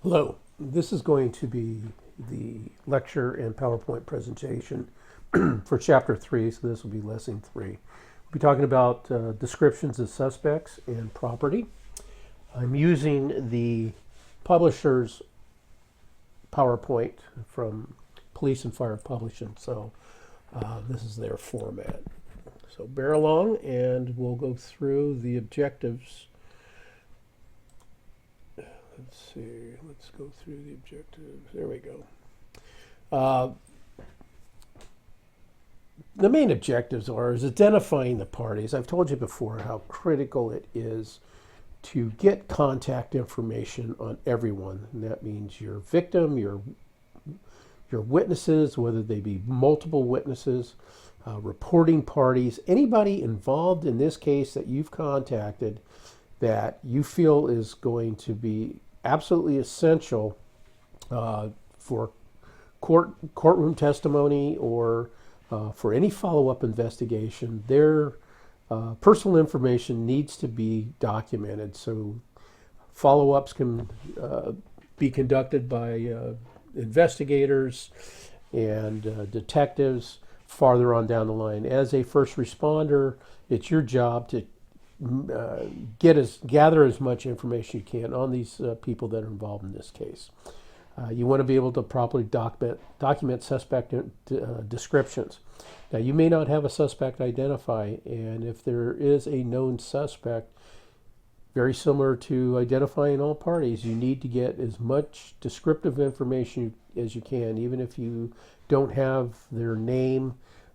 Hello, this is going to be the lecture and PowerPoint presentation for Chapter 3, so this will be Lesson 3. We'll be talking about descriptions of suspects and property. I'm using the publisher's PowerPoint from Police and Fire Publishing, so this is their format. So bear along and we'll go through the objectives. Let's see, let's go through the objectives. There we go. Uh, the main objectives is identifying the parties. I've told you before how critical it is to get contact information on everyone. And that means your victim, your witnesses, whether they be multiple witnesses, reporting parties, anybody involved in this case that you've contacted that you feel is going to be absolutely essential for courtroom testimony or for any follow-up investigation. Their personal information needs to be documented, so follow-ups can be conducted by investigators and detectives farther on down the line. As a first responder, it's your job to gather as much information you can on these people that are involved in this case. You want to be able to properly document suspect descriptions. Now, you may not have a suspect identify, and if there is a known suspect, very similar to identifying all parties, you need to get as much descriptive information as you can, even if you don't have their name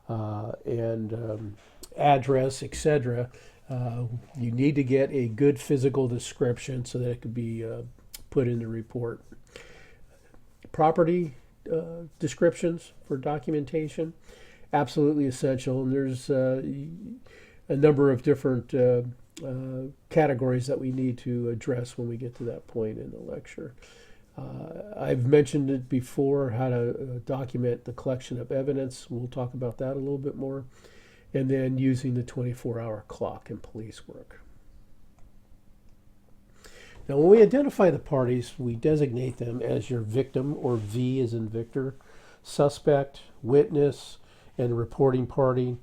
and address, etc. You need to get a good physical description so that it could be put in the report. Property descriptions for documentation, absolutely essential. And there's a number of different categories that we need to address when we get to that point in the lecture. I've mentioned it before, how to document the collection of evidence. We'll talk about that a little bit more. And then using the 24-hour clock in police work. Now, when we identify the parties, we designate them as your victim, or V as in Victor, suspect, witness, and reporting party.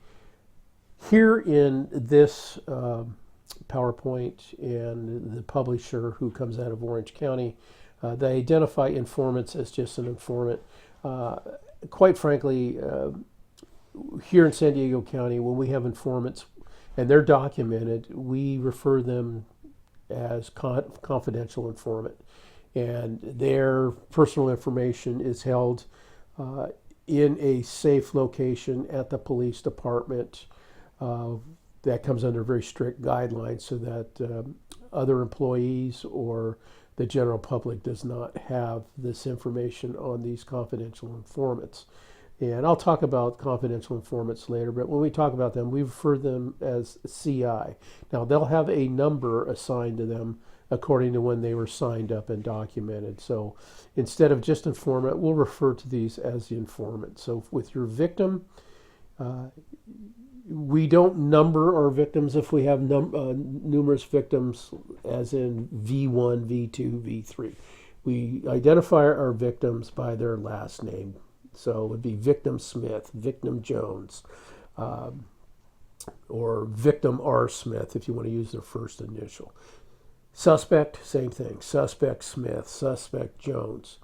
Here in this PowerPoint and the publisher, who comes out of Orange County, they identify informants as just an informant. Quite frankly, here in San Diego County, when we have informants and they're documented, we refer them as confidential informant, and their personal information is held in a safe location at the police department. That comes under very strict guidelines so that other employees or the general public does not have this information on these confidential informants. And I'll talk about confidential informants later, but when we talk about them, we refer them as CI. Now, they'll have a number assigned to them according to when they were signed up and documented. So instead of just informant, we'll refer to these as the informant. So with your victim, we don't number our victims if we have numerous victims, as in V1, V2, V3. We identify our victims by their last name. So it would be Victim Smith, Victim Jones, or Victim R. Smith if you want to use their first initial. Suspect, same thing. Suspect Smith, Suspect Jones.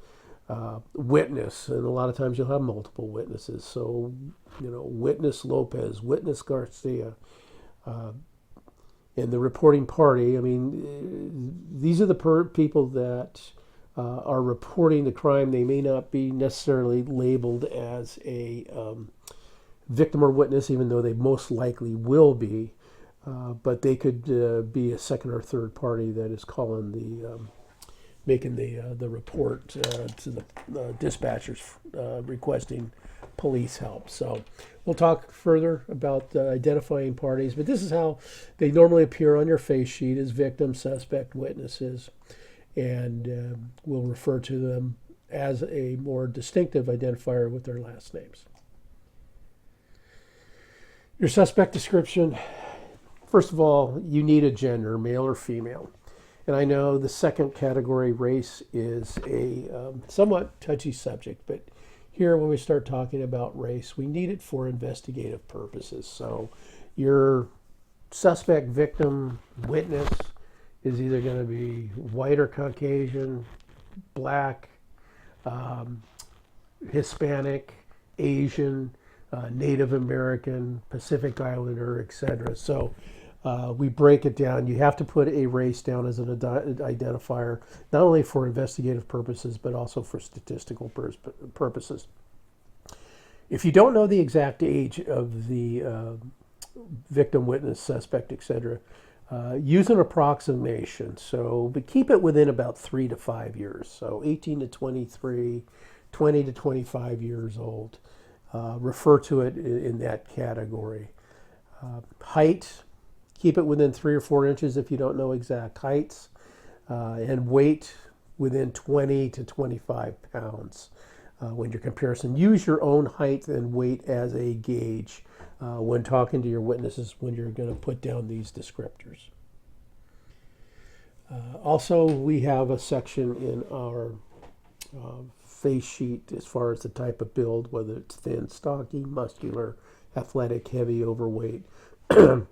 Witness, and a lot of times you'll have multiple witnesses. So, Witness Lopez, Witness Garcia. And the reporting party, these are the people that are reporting the crime. They may not be necessarily labeled as a victim or witness, even though they most likely will be, but they could be a second or third party that is calling making the report to the dispatchers requesting police help. So we'll talk further about identifying parties, but this is how they normally appear on your face sheet: as victim, suspect, witnesses. And we'll refer to them as a more distinctive identifier with their last names. Your suspect description, first of all, you need a gender, male or female. And I know the second category, race, is a somewhat touchy subject, but here when we start talking about race, we need it for investigative purposes. So your suspect, victim, witness is either going to be white or Caucasian, black, um, Hispanic, Asian, Native American, Pacific Islander, etc. So we break it down. You have to put a race down as an identifier, not only for investigative purposes, but also for statistical purposes. If you don't know the exact age of the victim, witness, suspect, etc., use an approximation. So, but keep it within about 3 to 5 years. So 18 to 23, 20 to 25 years old. Refer to it in that category. Height, keep it within 3 or 4 inches if you don't know exact heights. And weight within 20 to 25 pounds when your comparison. Use your own height and weight as a gauge when talking to your witnesses when you're going to put down these descriptors. Also, we have a section in our face sheet as far as the type of build, whether it's thin, stocky, muscular, athletic, heavy, overweight.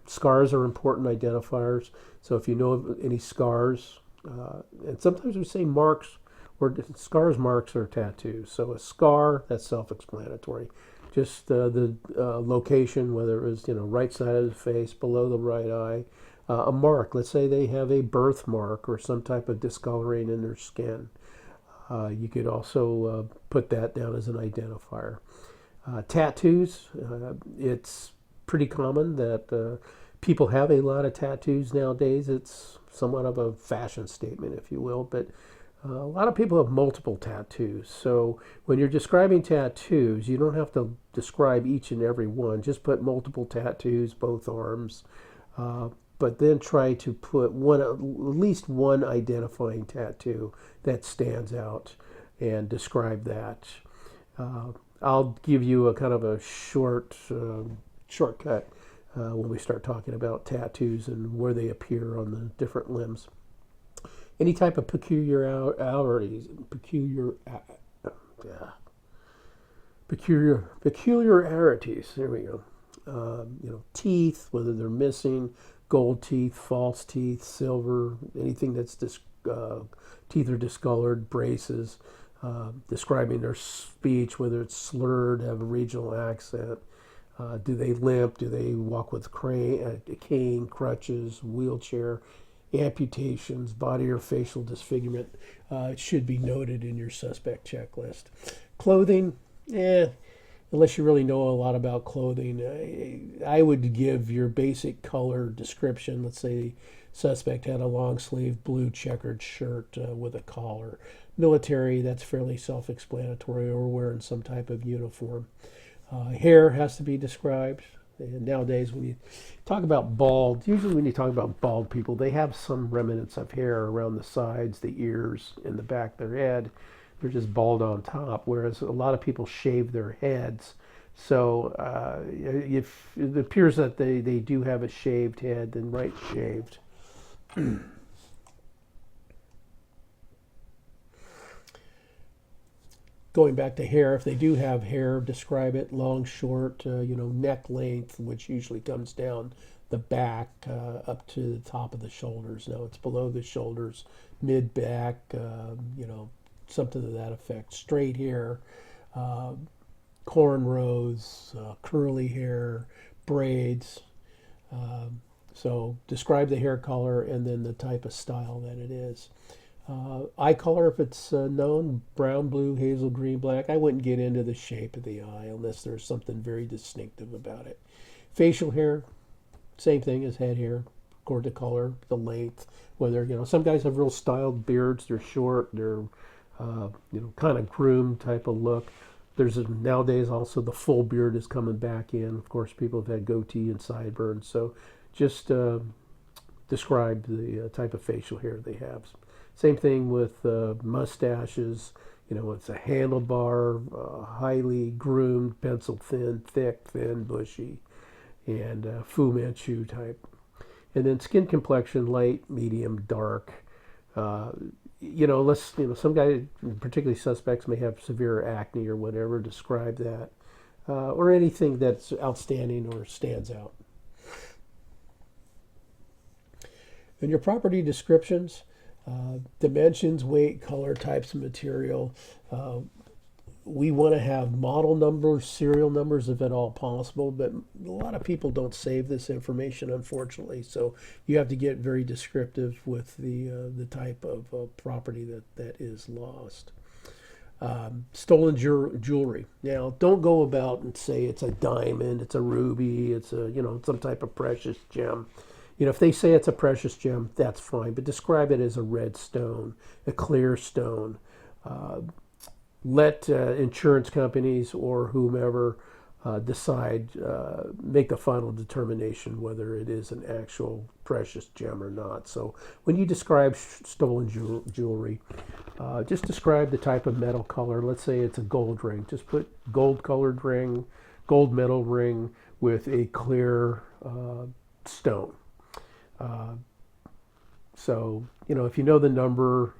Scars are important identifiers. So if you know of any scars, and sometimes we say marks, or scars, marks, or tattoos. So a scar, that's self-explanatory. Just the location, whether it was right side of the face, below the right eye. A mark, let's say they have a birthmark or some type of discoloring in their skin. You could also put that down as an identifier. Tattoos, it's pretty common that people have a lot of tattoos nowadays. It's somewhat of a fashion statement, if you will, but a lot of people have multiple tattoos. So when you're describing tattoos, you don't have to describe each and every one. Just put multiple tattoos, both arms, but then try to put at least one identifying tattoo that stands out and describe that. I'll give you a kind of a shortcut when we start talking about tattoos and where they appear on the different limbs. Any type of peculiarities, there we go. Teeth, whether they're missing, gold teeth, false teeth, silver, anything that's teeth are discolored, braces, describing their speech, whether it's slurred, have a regional accent. Do they limp? Do they walk with a cane, crutches, wheelchair, amputations, body or facial disfigurement? It should be noted in your suspect checklist. Clothing, unless you really know a lot about clothing, I would give your basic color description. Let's say the suspect had a long sleeve blue checkered shirt with a collar. Military, that's fairly self-explanatory, or wearing some type of uniform. Hair has to be described. And nowadays, when you talk about bald, usually when you talk about bald people, they have some remnants of hair around the sides, the ears, and the back of their head. They're just bald on top, whereas a lot of people shave their heads. So if it appears that they do have a shaved head, then write shaved. Going back to hair, if they do have hair, describe it: long, short, neck length, which usually comes down the back up to the top of the shoulders. Now it's below the shoulders, mid back, something to that effect. Straight hair, cornrows, curly hair, braids. So describe the hair color and then the type of style that it is. Eye color, if it's known, brown, blue, hazel, green, black. I wouldn't get into the shape of the eye unless there's something very distinctive about it. Facial hair, same thing as head hair, according to color, the length, whether, some guys have real styled beards, they're short, they're, kind of groomed type of look. There's nowadays also the full beard is coming back in. Of course, people have had goatee and sideburns. So just describe the type of facial hair they have. Same thing with mustaches. It's a handlebar, highly groomed, pencil thin, thick, thin, bushy, and Fu Manchu type. And then skin complexion, light, medium, dark. Uh, you know, let's, you know, some guy, particularly suspects, may have severe acne or whatever. Describe that, or anything that's outstanding or stands out. In your property descriptions, dimensions, weight, color, types of material. Uh, we want to have model numbers, serial numbers, if at all possible, but a lot of people don't save this information, unfortunately. So you have to get very descriptive with the type of property that is lost. Stolen jewelry. Now, don't go about and say it's a diamond, it's a ruby, it's a, you know, some type of precious gem. You know, if they say it's a precious gem, that's fine, but describe it as a red stone, a clear stone. Uh, Let insurance companies or whomever make the final determination whether it is an actual precious gem or not. So when you describe stolen jewelry, just describe the type of metal color. Let's say it's a gold ring. Just put gold colored ring, gold metal ring with a clear stone. Uh, so, you know, if you know the number,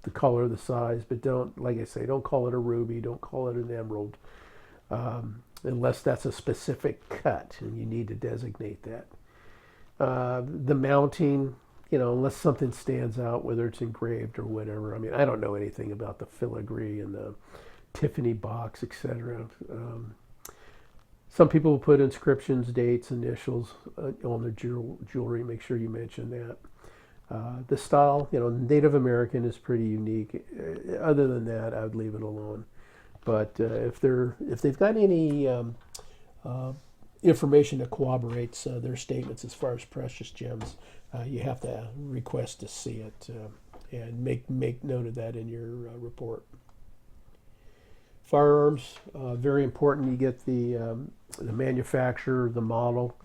the color, the size, but don't, like I say, don't call it a ruby, don't call it an emerald, unless that's a specific cut and you need to designate that. The mounting, you know, unless something stands out, whether it's engraved or whatever. I mean, I don't know anything about the filigree and the Tiffany box, etc. Some people will put inscriptions, dates, initials on their jewelry. Make sure you mention that. The style, you know, Native American is pretty unique. Other than that, I would leave it alone. But if they've got any uh, information that corroborates their statements as far as precious gems, you have to request to see it and make note of that in your report. Firearms, very important. You get the manufacturer, the model,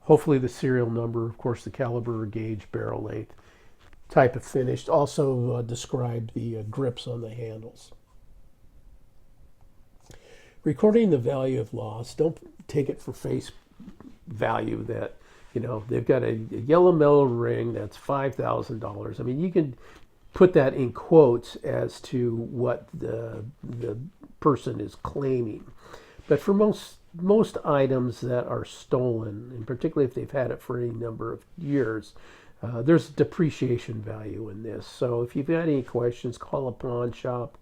hopefully the serial number, of course, the caliber, gauge, barrel length, type of finish. Also describe the grips on the handles. Recording the value of loss. Don't take it for face value that, you know, they've got a yellow metal ring that's $5,000. I mean, you can put that in quotes as to what the person is claiming. But for most items that are stolen, and particularly if they've had it for any number of years, there's depreciation value in this. So if you've got any questions, call a pawn shop.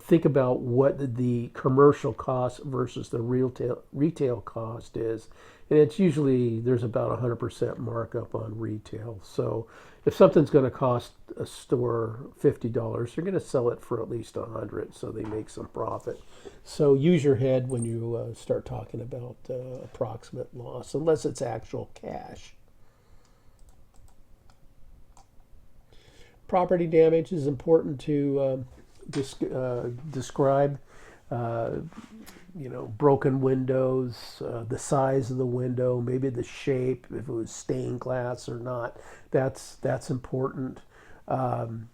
Think about what the commercial cost versus the retail cost is. And it's usually, there's about 100% markup on retail. So if something's going to cost a store $50, they're going to sell it for at least 100, so they make some profit. So use your head when you start talking about approximate loss, unless it's actual cash. Property damage is important to describe. Uh, you know, broken windows, the size of the window, maybe the shape, if it was stained glass or not. That's important. Um,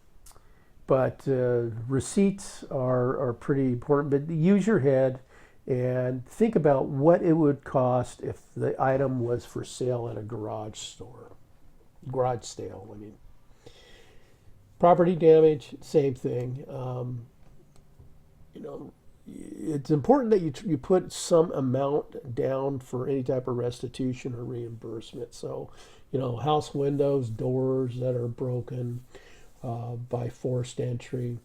but receipts are pretty important. But use your head and think about what it would cost if the item was for sale at a garage sale. I mean, property damage, same thing. You know, it's important that you put some amount down for any type of restitution or reimbursement. So, you know, house windows, doors that are broken by forced entry.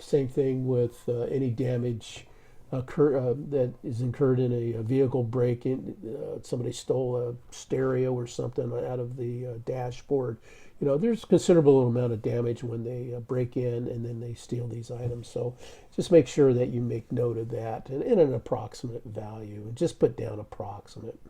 Same thing with any damage that is incurred in a vehicle break-in. Somebody stole a stereo or something out of the dashboard. You know, there's a considerable amount of damage when they break in and then they steal these items. So just make sure that you make note of that and an approximate value. And just put down approximate.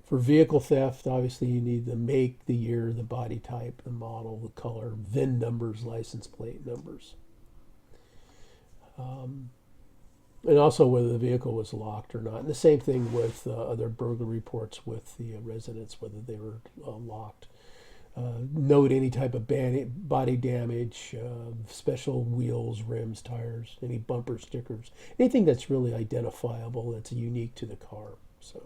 For vehicle theft, obviously you need the make, the year, the body type, the model, the color, VIN numbers, license plate numbers. And also whether the vehicle was locked or not. And the same thing with other burglary reports with the residents, whether they were locked. Note any type of body damage, special wheels, rims, tires, any bumper stickers, anything that's really identifiable, that's unique to the car. So,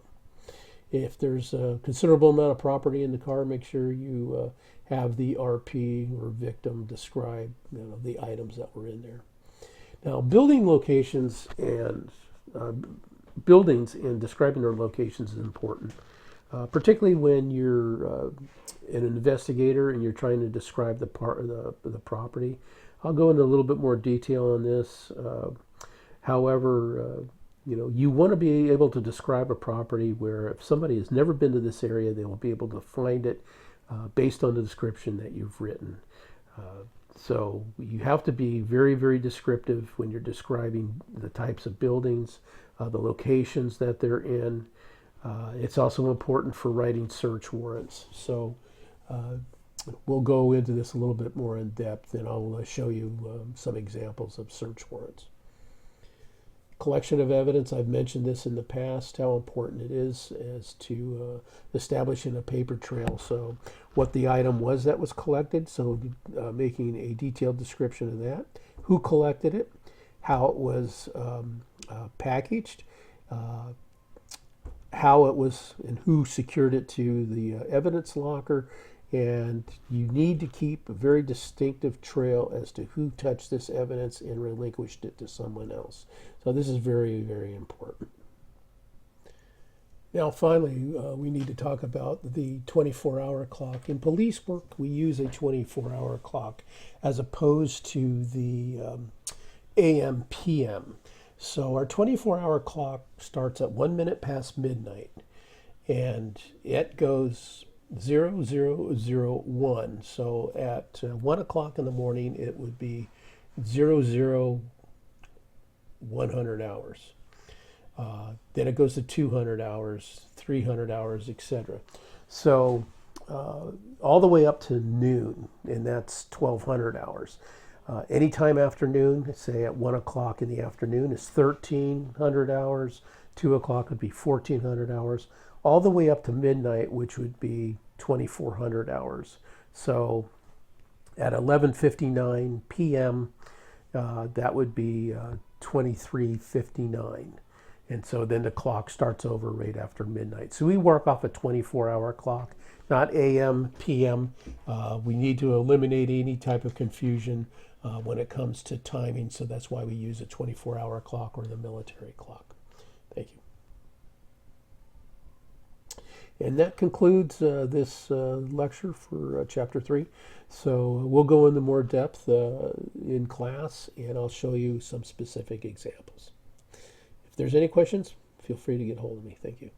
If there's a considerable amount of property in the car, make sure you have the RP or victim describe the items that were in there. Now, building locations and buildings and describing their locations is important, particularly when you're an investigator and you're trying to describe the property. I'll go into a little bit more detail on this. However, you want to be able to describe a property where if somebody has never been to this area, they will be able to find it based on the description that you've written. So you have to be very, very descriptive when you're describing the types of buildings, the locations that they're in. It's also important for writing search warrants. So we'll go into this a little bit more in depth, and I'll show you some examples of search warrants. Collection of evidence, I've mentioned this in the past, how important it is as to establishing a paper trail. So what the item was that was collected, so making a detailed description of that, who collected it, how it was packaged, how it was and who secured it to the evidence locker. And you need to keep a very distinctive trail as to who touched this evidence and relinquished it to someone else. So this is very, very important. Now, finally, we need to talk about the 24-hour clock. In police work, we use a 24-hour clock as opposed to the AM, PM. So our 24-hour clock starts at 1 minute past midnight, and it goes 0001. So at 1 o'clock in the morning, it would be 100 hours. Then it goes to 200 hours, 300 hours, etc. So all the way up to noon, and that's 1200 hours. Anytime after noon, say at 1 o'clock in the afternoon, is 1300 hours. 2 o'clock would be 1400 hours. All the way up to midnight, which would be 2400 hours. So at 11:59 p.m., that would be 23:59. And so then the clock starts over right after midnight. So we work off a 24-hour clock, not AM, PM. We need to eliminate any type of confusion when it comes to timing. So that's why we use a 24-hour clock or the military clock. Thank you. And that concludes this lecture for Chapter 3. So we'll go into more depth in class, and I'll show you some specific examples. If there's any questions, feel free to get hold of me. Thank you.